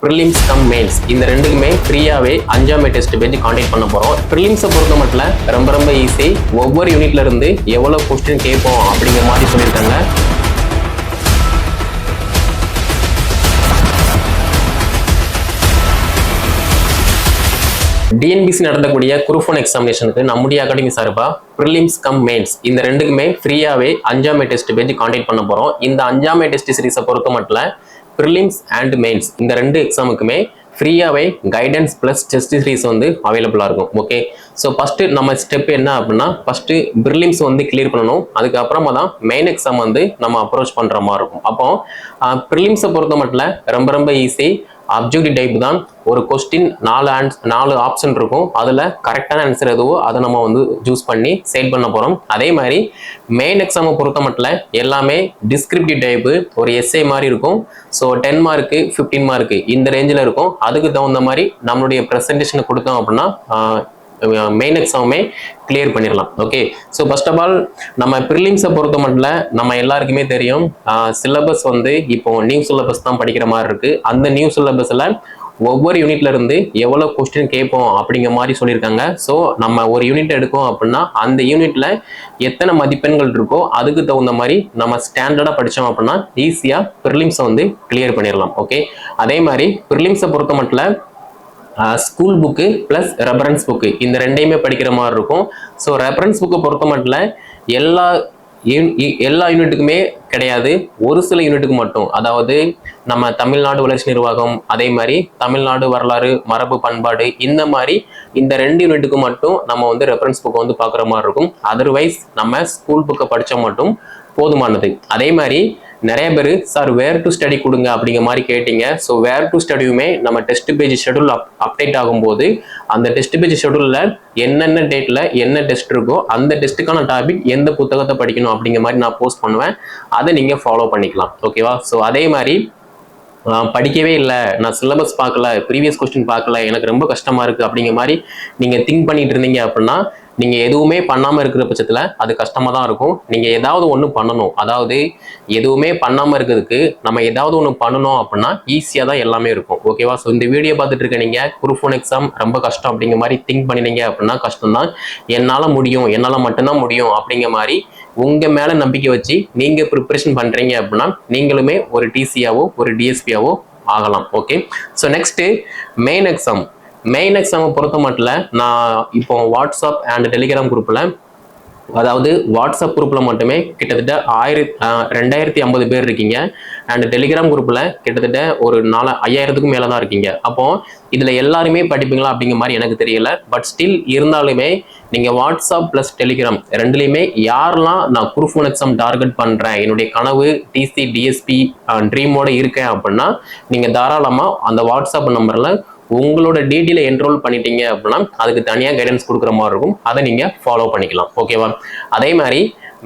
Prelims come mains இந்த ரெண்டுக்குமே ஃப்ரீயாகவே 5ஆம் டெஸ்ட் பேஜ் கான்டெக்ட் பண்ண போகிறோம். ப்ரிலிம்ஸை பொறுத்த மட்டும் ரொம்ப ஈஸி. ஒவ்வொரு யூனிட்ல இருந்து எவ்வளோ கொஸ்டின் கேட்போம் அப்படிங்கிற மாதிரி சொல்லியிருக்காங்க. டிஎன்பிசி நடத்தக்கூடிய குரூப் 1 எக்ஸாமினேஷனுக்கு நம்முடைய அகாடமி சார்பா ப்ரிலிம்ஸ் கம் மெயின்ஸ் இந்த ரெண்டுக்குமே ஃப்ரீயாகவே 5ஆம் டெஸ்ட் பேஜ் கான்டெக்ட் பண்ண போகிறோம். இந்த 5ஆம் டெஸ்ட் சீரிஸை பொறுத்த மட்டும் ப்ரிலிம்ஸ் அண்ட் மெயின்ஸ் இந்த ரெண்டு எக்ஸாமுக்குமே ஃப்ரீயாகவே கைடன்ஸ் ப்ளஸ் டெஸ்ட் சீரிஸ் வந்து அவைலபிளாக இருக்கும். ஓகே, ஸோ ஃபஸ்ட்டு நம்ம ஸ்டெப் என்ன அப்படின்னா, ஃபஸ்ட்டு ப்ரிலிம்ஸ் வந்து கிளியர் பண்ணணும். அதுக்கப்புறமா தான் மெயின் எக்ஸாம் வந்து நம்ம அப்ரோச் பண்ணுற மாதிரி இருக்கும். அப்போ ப்ரிலிம்ஸை பொறுத்த மட்டும் ரொம்ப ஈஸி. அப்ஜெக்டிவ் டைப் தான். ஒரு கொஸ்டின் 4 ஆப்ஷன் இருக்கும். அதில் கரெக்டான ஆன்சர் எதுவோ அதை நம்ம வந்து சூஸ் பண்ணி செட் பண்ண போகிறோம். அதே மாதிரி மெயின் எக்ஸாமை பொறுத்த மட்டும் எல்லாமே டிஸ்கிரிப்டிவ் டைப்பு, ஒரு எஸ்ஏ மாதிரி இருக்கும். ஸோ 10 மார்க்கு 15 மார்க்கு இந்த ரேஞ்சில் இருக்கும். அதுக்கு தகுந்த மாதிரி நம்மளுடைய ப்ரெசன்டேஷனை கொடுத்தோம் அப்படின்னா மெயின் எக்ஸாமே கிளியர் பண்ணிடலாம். Okay, so first of all நம்ம ப்ரிலிம்ஸை பொறுத்த மட்டும் நம்ம எல்லாருக்குமே தெரியும், சிலபஸ் வந்து இப்போ நியூ சிலபஸ் தான் படிக்கிற மாதிரி இருக்கு. அந்த நியூ சிலபஸில் ஒவ்வொரு யூனிட்ல இருந்து எவ்வளோ கொஸ்டின் கேட்போம் அப்படிங்கிற மாதிரி சொல்லியிருக்காங்க. ஸோ நம்ம ஒரு யூனிட் எடுக்கோம் அப்படின்னா அந்த யூனிட்ல எத்தனை மதிப்பெண்கள் இருக்கோ அதுக்கு தகுந்த மாதிரி நம்ம ஸ்டாண்டர்டாக படித்தோம் அப்படின்னா ஈஸியாக ப்ரிலிம்ஸை வந்து கிளியர் பண்ணிடலாம். ஓகே, அதே மாதிரி ப்ரிலிம்ஸை பொறுத்த மட்டும் school book plus reference book இந்த ரெண்டையுமே படிக்கிற மாதிரி இருக்கும். ஸோ ரெஃபரன்ஸ் புக்கை பொறுத்த மட்டும் எல்லா யூனிட்டுக்குமே கிடையாது, ஒரு சில யூனிட்டுக்கு மட்டும். அதாவது நம்ம தமிழ்நாடு வளர்ச்சி நிர்வாகம், அதே மாதிரி தமிழ்நாடு வரலாறு மரபு பண்பாடு, இந்த மாதிரி இந்த 2 யூனிட்டுக்கு மட்டும் நம்ம வந்து ரெஃபரன்ஸ் புக்கை வந்து பார்க்குற மாதிரி இருக்கும். அதர்வைஸ் நம்ம ஸ்கூல் புக்கை படித்தா மட்டும் போதுமானது. அதே மாதிரி நிறைய பேர் சார் வேர் டு ஸ்டடி கொடுங்க அப்படிங்கிற மாதிரி கேட்டீங்க. ஸோ வேர் டு ஸ்டடியுமே நம்ம டெஸ்ட் பேஜ் ஷெடியூல் அப்டேட் ஆகும்போது அந்த டெஸ்ட் பேஜ் ஷெடியூலில் என்னென்ன டேட்டில் என்ன டெஸ்ட் இருக்கோ அந்த டெஸ்ட்டுக்கான டாபிக் எந்த புத்தகத்தை படிக்கணும் அப்படிங்கிற மாதிரி நான் போஸ்ட் பண்ணுவேன். அதை நீங்கள் ஃபாலோ பண்ணிக்கலாம். ஓகேவா? ஸோ அதே மாதிரி படிக்கவே இல்லை, நான் சிலபஸ் பார்க்கல, ப்ரீவியஸ் கொஸ்டின் பார்க்கல, எனக்கு ரொம்ப கஷ்டமாக இருக்குது அப்படிங்கிற மாதிரி நீங்கள் திங்க் பண்ணிட்டு இருந்தீங்க அப்படின்னா நீங்கள் எதுவுமே பண்ணாமல் இருக்கிற பட்சத்தில் அது கஷ்டமாக தான் இருக்கும். நீங்கள் ஏதாவது ஒன்று பண்ணணும். அதாவது எதுவுமே பண்ணாமல் இருக்கிறதுக்கு நம்ம ஏதாவது ஒன்று பண்ணணும் அப்படின்னா ஈஸியாக தான் எல்லாமே இருக்கும். ஓகேவா? ஸோ இந்த வீடியோ பார்த்துட்டு இருக்க நீங்கள் குரூப் 1 எக்ஸாம் ரொம்ப கஷ்டம் அப்படிங்கிற மாதிரி திங்க் பண்ணினீங்க அப்படின்னா கஷ்டம்தான். என்னால் முடியும், என்னால் மட்டும்தான் முடியும் அப்படிங்கிற மாதிரி உங்கள் மேலே நம்பிக்கை வச்சு நீங்கள் ப்ரிப்பரேஷன் பண்ணுறீங்க அப்படின்னா நீங்களுமே ஒரு டிசியாவோ ஒரு டிஎஸ்பியாவோ ஆகலாம். ஓகே, ஸோ நெக்ஸ்ட்டு மெயின் எக்ஸாமை பொறுத்த மட்டும் நான் இப்போ வாட்ஸ்அப் அண்ட் டெலிகிராம் குரூப்பில், அதாவது வாட்ஸ்அப் குரூப்பில் மட்டுமே கிட்டத்தட்ட 2050 பேர் இருக்கீங்க. அண்ட் டெலிகிராம் குரூப்பில் கிட்டத்தட்ட ஒரு 5000க்கும் மேலே தான் இருக்கீங்க. அப்போ இதில் எல்லாருமே படிப்பீங்களா அப்படிங்கிற மாதிரி எனக்கு தெரியல. பட் ஸ்டில் இருந்தாலுமே நீங்கள் வாட்ஸ்அப் ப்ளஸ் டெலிகிராம் ரெண்டுலேயுமே யாரெல்லாம் நான் குரூப் 1 எக்ஸாம் டார்கெட் பண்ணுறேன், என்னுடைய கனவு டிசி டிஎஸ்பி ட்ரீமோடு இருக்கேன் அப்படின்னா நீங்கள் தாராளமாக அந்த வாட்ஸ்அப் நம்பரில் உங்களோட டீட்டெயிலை என்ரோல் பண்ணிட்டீங்க அப்படின்னா அதுக்கு தனியாக கைடன்ஸ் கொடுக்குற மாதிரி இருக்கும். அதை நீங்கள் ஃபாலோ பண்ணிக்கலாம். ஓகேவா? அதே மாதிரி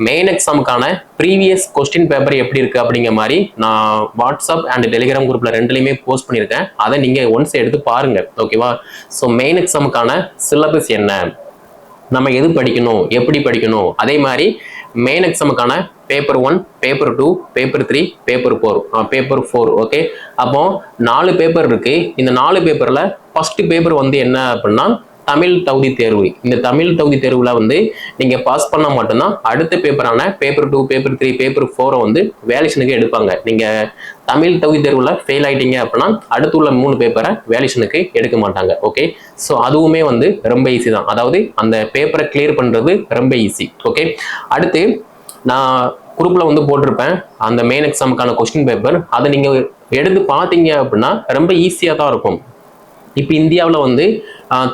மெயின் எக்ஸாமுக்கான ப்ரீவியஸ் கொஸ்டின் பேப்பர் எப்படி இருக்குது அப்படிங்கிற மாதிரி நான் வாட்ஸ்அப் அண்ட் டெலிகிராம் குரூப்பில் ரெண்டுலேயுமே போஸ்ட் பண்ணியிருக்கேன். அதை நீங்கள் ஒன்ஸ் எடுத்து பாருங்கள். ஓகேவா? ஸோ மெயின் எக்ஸாமுக்கான சிலபஸ் என்ன, நம்ம எது படிக்கணும், எப்படி படிக்கணும், அதே மாதிரி மெயின் எக்ஸாமுக்கான paper 1, paper 2, paper 3, paper 4. Okay, அப்போ 4 பேப்பர் இருக்கு. இந்த 4 பேப்பர்ல ஃபர்ஸ்ட் பேப்பர் வந்து என்ன அப்படின்னா தமிழ் தகுதி தேர்வு. இந்த தமிழ் தகுதி தேர்வுல வந்து நீங்க பாஸ் பண்ணா மட்டும்தான் அடுத்த பேப்பரான பேப்பர் 2, பேப்பர் 3, பேப்பர் 4 வந்து வேலிஷனுக்கு எடுப்பாங்க. நீங்க தமிழ் தகுதி தேர்வுல ஃபெயில் ஆயிட்டீங்க அப்படின்னா அடுத்து உள்ள 3 பேப்பரை வேலிஷனுக்கு எடுக்க மாட்டாங்க. ஓகே, ஸோ அதுவுமே வந்து ரொம்ப ஈஸி தான். அதாவது அந்த பேப்பரை கிளியர் பண்றது ரொம்ப ஈஸி. ஓகே, அடுத்து நான் குரூப்ல வந்து போட்டிருப்பேன் அந்த மெயின் எக்ஸாமுக்கான கொஸ்டின் பேப்பர். அதை நீங்க எடுத்து பார்த்தீங்க அப்படின்னா ரொம்ப ஈஸியாக தான் இருக்கும். இப்போ இந்தியாவில் வந்து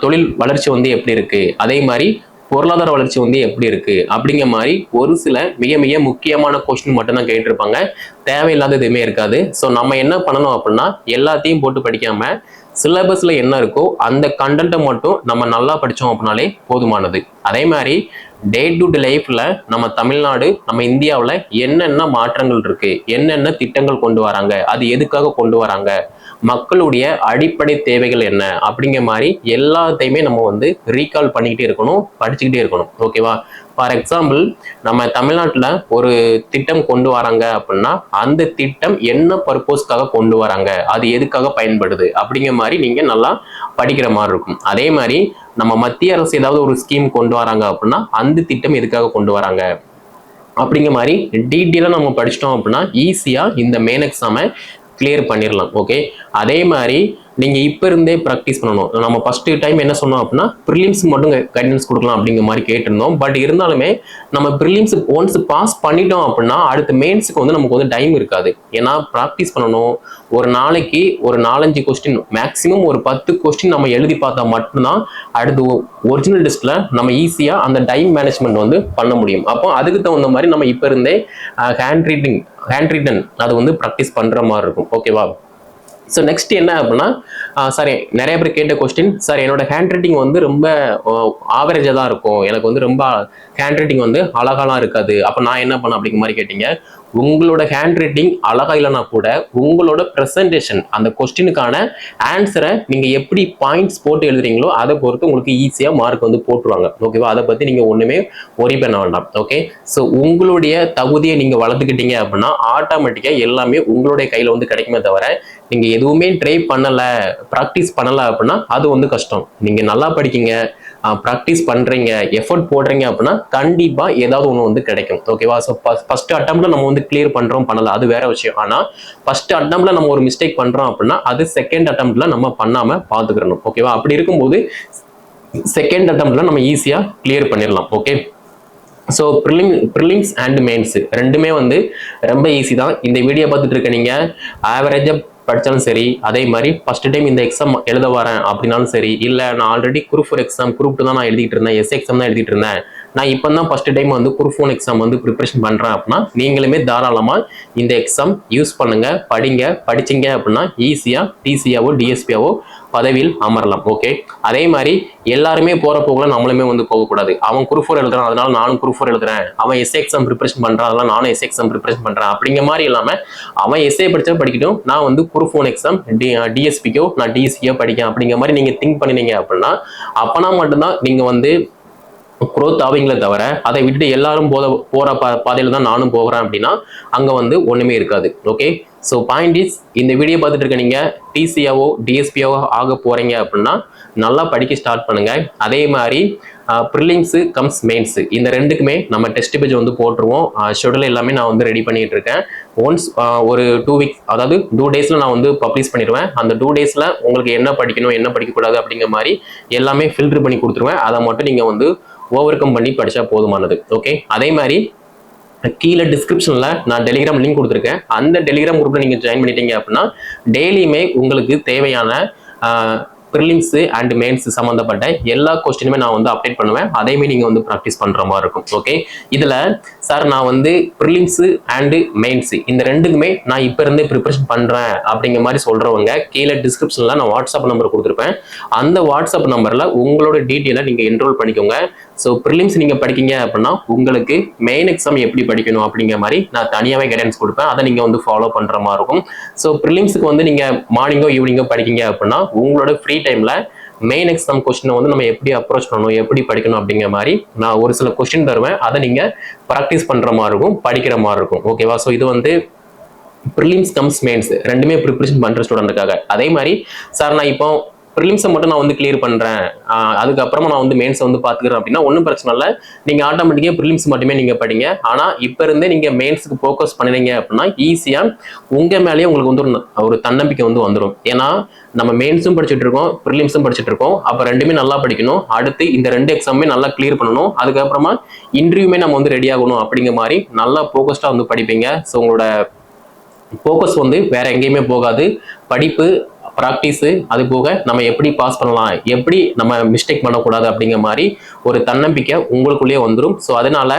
தொழில் வளர்ச்சி வந்து எப்படி இருக்கு, அதே மாதிரி பொருளாதார வளர்ச்சி வந்து எப்படி இருக்கு அப்படிங்கிற மாதிரி ஒரு சில மிக மிக முக்கியமான கொஸ்டின் மட்டும் தான் கேட்டிருப்பாங்க. தேவையில்லாத எதுவுமே இருக்காது. ஸோ நம்ம என்ன பண்ணணும் அப்படின்னா எல்லாத்தையும் போட்டு படிக்காம சிலபஸ்ல என்ன இருக்கோ அந்த கண்டென்ட்டை மட்டும் நம்ம நல்லா படித்தோம் அப்படின்னாலே போதுமானது. அதே மாதிரி டே டு டே லைஃப்ல நம்ம தமிழ்நாடு, நம்ம இந்தியாவில் என்னென்ன மாற்றங்கள் இருக்கு, என்னென்ன திட்டங்கள் கொண்டு வராங்க, அது எதுக்காக கொண்டு வராங்க, மக்களுடைய அடிப்படை தேவைகள் என்ன அப்படிங்கிற மாதிரி எல்லாத்தையுமே நம்ம வந்து ரீகால் பண்ணிக்கிட்டே இருக்கணும், படிச்சுக்கிட்டே இருக்கணும். ஓகேவா? ஃபார் எக்ஸாம்பிள், நம்ம தமிழ்நாட்டில் ஒரு திட்டம் கொண்டு வராங்க அப்படின்னா அந்த திட்டம் என்ன பர்பஸ்க்காக கொண்டு வராங்க, அது எதுக்காக பயன்படுது அப்படிங்கிற மாதிரி நீங்க நல்லா படிக்கிற மாதிரி இருக்கும். அதே மாதிரி நம்ம மத்திய அரசு ஏதாவது ஒரு ஸ்கீம் கொண்டு வராங்க அப்படின்னா அந்த திட்டம் எதுக்காக கொண்டு வராங்க அப்படிங்கிற மாதிரி டீட்டெயிலாக நம்ம படிச்சிட்டோம் அப்படின்னா ஈஸியாக இந்த மெயின் எக்ஸாமை கிளியர் பண்ணிடலாம். ஓகே, அதே மாதிரி நீங்கள் இப்போ இருந்தே ப்ராக்டிஸ் பண்ணணும். நம்ம ஃபர்ஸ்ட் டைம் என்ன சொன்னோம் அப்படின்னா ப்ரிலிம்ஸ் மட்டும் கைடன்ஸ் கொடுக்கலாம் அப்படிங்கிற மாதிரி கேட்டிருந்தோம். பட் இருந்தாலுமே நம்ம ப்ரிலிம்ஸ் ஒன்ஸ் பாஸ் பண்ணிட்டோம் அப்படின்னா அடுத்த மெயின்ஸுக்கு வந்து நமக்கு வந்து டைம் இருக்காது. ஏன்னா ப்ராக்டிஸ் பண்ணணும். ஒரு நாளைக்கு ஒரு 4-5 கொஸ்டின், மேக்ஸிமம் ஒரு 10 கொஸ்டின் நம்ம எழுதி பார்த்தா மட்டும்தான் அடுத்து ஒரிஜினல் டெஸ்ட்ல நம்ம ஈஸியாக அந்த டைம் மேனேஜ்மெண்ட் வந்து பண்ண முடியும். அப்போ அதுக்கு தகுந்த மாதிரி நம்ம இப்போ இருந்தே ஹேண்ட் ரிட்டன் அது வந்து ப்ராக்டிஸ் பண்ணுற மாதிரி இருக்கும். ஓகேவா? ஸோ நெக்ஸ்ட் என்ன அப்படின்னா, சார் நிறைய பேர் கேட்ட கொஸ்டின், சார் என்னோட ஹேண்ட் ரைட்டிங் வந்து ரொம்ப ஆவரேஜாக தான் இருக்கும், எனக்கு வந்து ரொம்ப ஹேண்ட் ரைட்டிங் வந்து அழகாலாம் இருக்காது, அப்போ நான் என்ன பண்ணேன் அப்படிங்கிற மாதிரி கேட்டீங்க. உங்களோட ஹேண்ட் ரைட்டிங் அழகா இல்லைனா கூட உங்களோட ப்ரெசன்டேஷன், அந்த கொஸ்டினுக்கான ஆன்சரை நீங்கள் எப்படி பாயிண்ட்ஸ் போட்டு எழுதுறீங்களோ அதை பொறுத்து உங்களுக்கு ஈஸியாக மார்க் வந்து போட்டுருவாங்க. ஓகேவா? அதை பற்றி நீங்கள் ஒன்றுமே ஒரி பண்ண வேண்டாம். ஓகே, ஸோ உங்களுடைய தகுதியை நீங்கள் வளர்த்துக்கிட்டீங்க அப்படின்னா ஆட்டோமேட்டிக்காக எல்லாமே உங்களுடைய கையில் வந்து கிடைக்குமே தவிர நீங்கள் எதுவுமே ட்ரை பண்ணலை, ப்ராக்டிஸ் பண்ணலை அப்படின்னா அது வந்து கஷ்டம். நீங்கள் நல்லா படிக்கீங்க, ப்ராக்டிஸ் பண்ணுறீங்க, எஃபர்ட் போடுறீங்க அப்படின்னா கண்டிப்பாக ஏதாவது ஒன்று வந்து கிடைக்கும். ஓகேவா? ஸோ ஃபர்ஸ்ட் அட்டம்ப்ட்ல நம்ம வந்து கிளியர் பண்ணுறோம் பண்ணல அது வேற விஷயம். ஆனால் ஃபர்ஸ்ட் அட்டம்ப்ட்ல நம்ம ஒரு மிஸ்டேக் பண்ணுறோம் அப்படின்னா அது செகண்ட் அட்டம்ப்ட்ல நம்ம பண்ணாமல் பார்த்துக்கிறணும். ஓகேவா? அப்படி இருக்கும்போது செகண்ட் அட்டம்ப்ட்ல நம்ம ஈஸியாக கிளியர் பண்ணிடலாம். Okay, so prelims and mains ரெண்டுமே வந்து ரொம்ப ஈஸி தான். இந்த வீடியோ பார்த்துட்டு இருக்க நீங்கள் ஆவரேஜாக படித்தாலும் சரி, அதே மாதிரி ஃபர்ஸ்ட் டைம் இந்த எக்ஸாம் எழுத வரேன் அப்படின்னாலும் சரி, இல்லை நான் ஆல்ரெடி குரூப் 4 எக்ஸாம், குரூப் 2 தான் நான் எழுதிட்டு இருந்தேன், எஸ்ஏ எக்ஸாம் தான் எழுதிட்டு இருந்தேன், நான் இப்போ தான் ஃபர்ஸ்ட் டைம் வந்து குரூப் 1 எக்ஸாம் வந்து ப்ரிப்பரேஷன் பண்ணுறேன் அப்படின்னா நீங்களுமே தாராளமாக இந்த எக்ஸாம் யூஸ் பண்ணுங்க, படிங்க. படிச்சிங்க அப்படின்னா ஈஸியாக டிசியாவோ டிஎஸ்பியாவோ பதவியில் அமரலாம். ஓகே, அதே மாதிரி எல்லாருமே போகிற போகலாம் நம்மளுமே வந்து போகக்கூடாது. அவன் குரூப் 4 எழுதுறான் அதனால நானும் குரூப் 4 எழுதுறேன், அவன் எஸ்ஏ எக்ஸாம் ப்ரிப்பரேஷன் பண்ணுறான் அதனால நானும் எஸ்ஏ எக்ஸாம் ப்ரிப்பரேஷன் பண்ணுறேன் அப்படிங்கிற மாதிரி இல்லாமல் அவன் எஸ்ஏ படித்தா படிக்கட்டும், நான் வந்து குரூப் 1 எக்ஸாம் டிஎஸ்பிக்கோ நான் டிஎஸ்சிக்கோ படிக்கேன் அப்படிங்கிற மாதிரி நீங்கள் திங்க் பண்ணினீங்க அப்படின்னா அப்போனா மட்டும்தான் நீங்கள் வந்து குரோத் ஆவீங்களே தவிர அதை விட்டுட்டு எல்லாரும் போகிற பாதையில் தான் நானும் போகிறேன் அப்படின்னா அங்கே வந்து ஒன்றுமே இருக்காது. ஓகே, ஸோ பாயிண்ட் இஸ், இந்த வீடியோ பார்த்துட்டு இருக்க நீங்கள் டிசியாவோ டிஎஸ்பியாவோ ஆக போகிறீங்க அப்படின்னா நல்லா படிக்க ஸ்டார்ட் பண்ணுங்க. அதே மாதிரி ப்ரிலிம்ஸு கம்ஸ் மெயின்ஸு இந்த ரெண்டுக்குமே நம்ம டெஸ்ட் பேஜ் வந்து போட்டுருவோம். ஷெடியூல் எல்லாமே நான் வந்து ரெடி பண்ணிட்டு இருக்கேன். ஒன்ஸ் ஒரு 2 வீக்ஸ், அதாவது 2 டேஸில் நான் வந்து பப்ளிஷ் பண்ணிடுவேன். அந்த 2 டேஸில் உங்களுக்கு என்ன படிக்கணும் என்ன படிக்கக்கூடாது அப்படிங்கிற மாதிரி எல்லாமே ஃபில்டர் பண்ணி கொடுத்துருவேன். அதை மட்டும் நீங்கள் வந்து ஓவர் கம் பண்ணி படித்தா போதுமானது. ஓகே, அதே மாதிரி கீழே டிஸ்கிரிப்ஷனில் நான் டெலிகிராம் லிங்க் கொடுத்துருக்கேன். அந்த டெலிகிராம் குரூப்பில் நீங்கள் ஜாயின் பண்ணிட்டீங்க அப்படின்னா டெய்லியுமே உங்களுக்கு தேவையான ப்ரிலிம்ஸு அண்ட் மெயின்ஸ் சம்மந்தப்பட்ட எல்லா கொஸ்டினுமே நான் வந்து அப்டேட் பண்ணுவேன். அதையுமே நீங்கள் வந்து ப்ராக்டிஸ் பண்ணுற மாதிரி இருக்கும். ஓகே, இதில் சார் நான் வந்து ப்ரிலிம்ஸு அண்டு மெயின்ஸு இந்த ரெண்டுக்குமே நான் இப்போ இருந்தே ப்ரிப்பரேஷன் பண்ணுறேன் அப்படிங்கிற மாதிரி சொல்கிறவங்க கீழே டிஸ்கிரிப்ஷனில் நான் வாட்ஸ்அப் நம்பர் கொடுத்துருப்பேன். அந்த வாட்ஸ்அப் நம்பரில் உங்களோட டீட்டெயிலை நீங்கள் என்ரோல் பண்ணிக்கோங்க. ஸோ ப்ரிலிம்ஸ் நீங்கள் படிக்கீங்க அப்படின்னா உங்களுக்கு மெயின் எக்ஸாம் எப்படி படிக்கணும் அப்படிங்கிற மாதிரி நான் தனியாகவே கைடன்ஸ் கொடுப்பேன். அதை நீங்கள் வந்து ஃபாலோ பண்ணுற மாதிரி இருக்கும். ஸோ ப்ரிலிம்ஸுக்கு வந்து நீங்கள் மார்னிங்கோ ஈவினிங்கோ படிக்கீங்க அப்படின்னா உங்களோட ஃப்ரீ டைமில் மெயின் எக்ஸாம் கொஸ்டினை வந்து நம்ம எப்படி அப்ரோச் பண்ணணும் எப்படி படிக்கணும் அப்படிங்கிற மாதிரி நான் ஒரு சில கொஸ்டின் தருவேன். அதை நீங்கள் ப்ராக்டிஸ் பண்ணுற மாதிரி இருக்கும், படிக்கிற மாதிரி இருக்கும். ஓகேவா? ஸோ இது வந்து ப்ரிலிம்ஸ் கம்ஸ் மெயின்ஸ் ரெண்டுமே ப்ரிப்பரேஷன் பண்ணுற ஸ்டூடெண்ட்டுக்காக. அதே மாதிரி சார் நான் இப்போ ப்ரிலிம்ஸை மட்டும் நான் வந்து கிளியர் பண்ணுறேன், அதுக்கப்புறமா நான் வந்து மெயின்ஸை வந்து பார்த்துக்கிறேன் அப்படின்னா ஒன்றும் பிரச்சனை இல்லை. நீங்கள் ஆட்டோமேட்டிக்காக ப்ரிலிம்ஸ் மட்டுமே நீங்கள் படிங்க. ஆனால் இப்போ இருந்தே நீங்கள் மெயின்ஸுக்கு ஃபோக்கஸ் பண்ணினீங்க அப்படின்னா ஈஸியாக உங்கள் மேலேயே உங்களுக்கு வந்து ஒரு தன்னம்பிக்கை வந்து வந்துடும். ஏன்னா நம்ம மெயின்ஸும் படிச்சுட்டு இருக்கோம், ப்ரிலிம்ஸும் படிச்சுட்டு இருக்கோம். அப்போ ரெண்டுமே நல்லா படிக்கணும். அடுத்து இந்த 2 எக்ஸாமே நல்லா கிளியர் பண்ணணும். அதுக்கப்புறமா இன்டர்வியூமே நம்ம வந்து ரெடி ஆகணும் அப்படிங்கிற மாதிரி நல்லா ஃபோக்கஸ்டாக வந்து படிப்பீங்க. ஸோ உங்களோட ஃபோக்கஸ் வந்து வேற எங்கேயுமே போகாது. படிப்பு, ப்ராக்டிஸு, அது போக நம்ம எப்படி பாஸ் பண்ணலாம், எப்படி நம்ம மிஸ்டேக் பண்ணக்கூடாது அப்படிங்கிற மாதிரி ஒரு தன்னம்பிக்கை உங்களுக்குள்ளேயே வந்துடும். ஸோ அதனால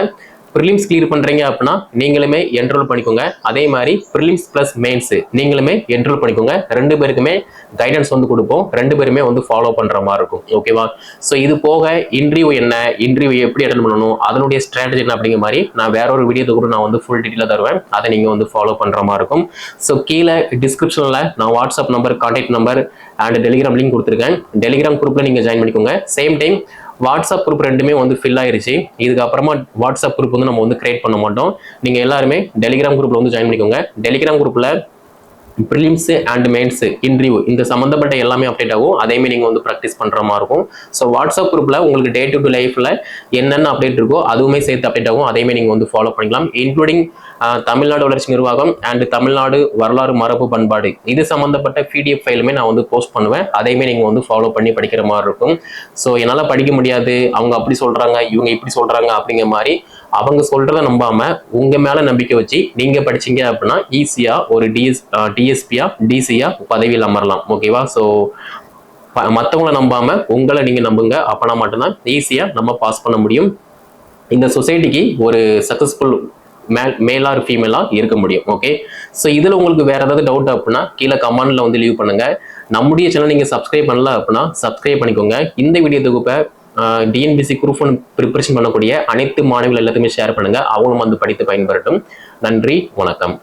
ப்ரிலிம்ஸ் கிளியர் பண்றீங்க அப்படின்னா நீங்களுமே என்ரோல் பண்ணிக்கோங்க. அதே மாதிரி ப்ரிலிம்ஸ் பிளஸ் மெயின்ஸ் நீங்களுமே என்ரோல் பண்ணிக்கோங்க. ரெண்டு பேருக்குமே கைடன்ஸ் வந்து கொடுப்போம். ரெண்டு பேருமே வந்து ஃபாலோ பண்ற மாதிரி இருக்கும். ஓகேவா? ஸோ இது போக இன்டர்வியூ என்ன, இன்டர்வியூ எப்படி அட்டன் பண்ணணும், அதனுடைய ஸ்ட்ராட்டஜி என்ன அப்படிங்கிற மாதிரி நான் வேற ஒரு வீடியோ கூட நான் வந்து ஃபுல் டீட்டெயிலாக தருவேன். அதை நீங்க வந்து ஃபாலோ பண்ற மாதிரி இருக்கும். ஸோ கீழே டிஸ்கிரிப்ஷன்ல நான் WhatsApp number, contact number and Telegram link கொடுத்துருக்கேன். டெலிகிராம் குரூப்ல நீங்க ஜாயின் பண்ணிக்கோங்க. சேம் டைம் வாட்ஸ்அப் குரூப் ரெண்டுமே வந்து ஃபில் ஆயிருச்சு. இதுக்கப்புறமா வாட்ஸ்அப் குரூப் வந்து நம்ம வந்து கிரியேட் பண்ண மாட்டோம். நீங்க எல்லாருமே டெலிகிராம் குரூப்ல வந்து ஜாயின் பண்ணிக்கோங்க. டெலிகிராம் குரூப்ல ப்ரிலிம்ஸ் அண்ட் மெயின்ஸ் இன்டர்வியூ இந்த சம்பந்தப்பட்ட எல்லாமே அப்டேட் ஆகும். அதேமே நீங்க வந்து ப்ராக்டிஸ் பண்ற மாதிரி இருக்கும். ஸோ வாட்ஸ்அப் குரூப்ல உங்களுக்கு டே டு டே லைஃப்ல என்னென்ன அப்டேட் இருக்கோ அதுவுமே சேர்த்து அப்டேட் ஆகும். அதேமே நீங்க வந்து ஃபாலோ பண்ணிக்கலாம். இன்க்ளூடிங் தமிழ்நாடு வளர்ச்சி நிர்வாகம் அண்ட் தமிழ்நாடு வரலாறு மரபு பண்பாடு இது சம்பந்தப்பட்ட பிடிஎஃப் ஃபைலுமே நான் வந்து போஸ்ட் பண்ணுவேன். அதையுமே நீங்க வந்து ஃபாலோ பண்ணி படிக்கிற மாதிரி இருக்கும். ஸோ என்னால படிக்க முடியாது, அவங்க அப்படி சொல்றாங்க, இவங்க இப்படி சொல்றாங்க அப்படிங்கிற மாதிரி அவங்க சொல்றதை நம்பாம உங்க மேல நம்பிக்கை வச்சு நீங்க படிச்சீங்க அப்படின்னா ஈஸியா ஒரு டிஎஸ்பியா டிசியா பதவியில் அமரலாம். ஓகேவா? ஸோ மற்றவங்களை நம்பாம உங்களை நீங்க நம்புங்க. அப்பனா மட்டும்தான் ஈஸியா நம்ம பாஸ் பண்ண முடியும். இந்த சொசைட்டிக்கு ஒரு சக்சஸ்ஃபுல் மேலா ஒரு ஃபீமேலா இருக்க முடியும். ஓகே, ஸோ இதுல உங்களுக்கு வேற ஏதாவது டவுட் அப்படின்னா கீழே கமெண்ட்ல வந்து லீவ் பண்ணுங்க. நம்முடைய சேனல் நீங்க சப்ஸ்கிரைப் பண்ணல அப்படின்னா சப்ஸ்கிரைப் பண்ணிக்கோங்க. இந்த வீடியோ தொகுப்பை டிஎன்பிசி குரூப் 1 ப்ரிப்பரேஷன் பண்ணக்கூடிய அனைத்து மாணவர்கள் எல்லாத்தையுமே ஷேர் பண்ணுங்க. அவங்களும் வந்து படித்து பயன்பெறட்டும். நன்றி, வணக்கம்.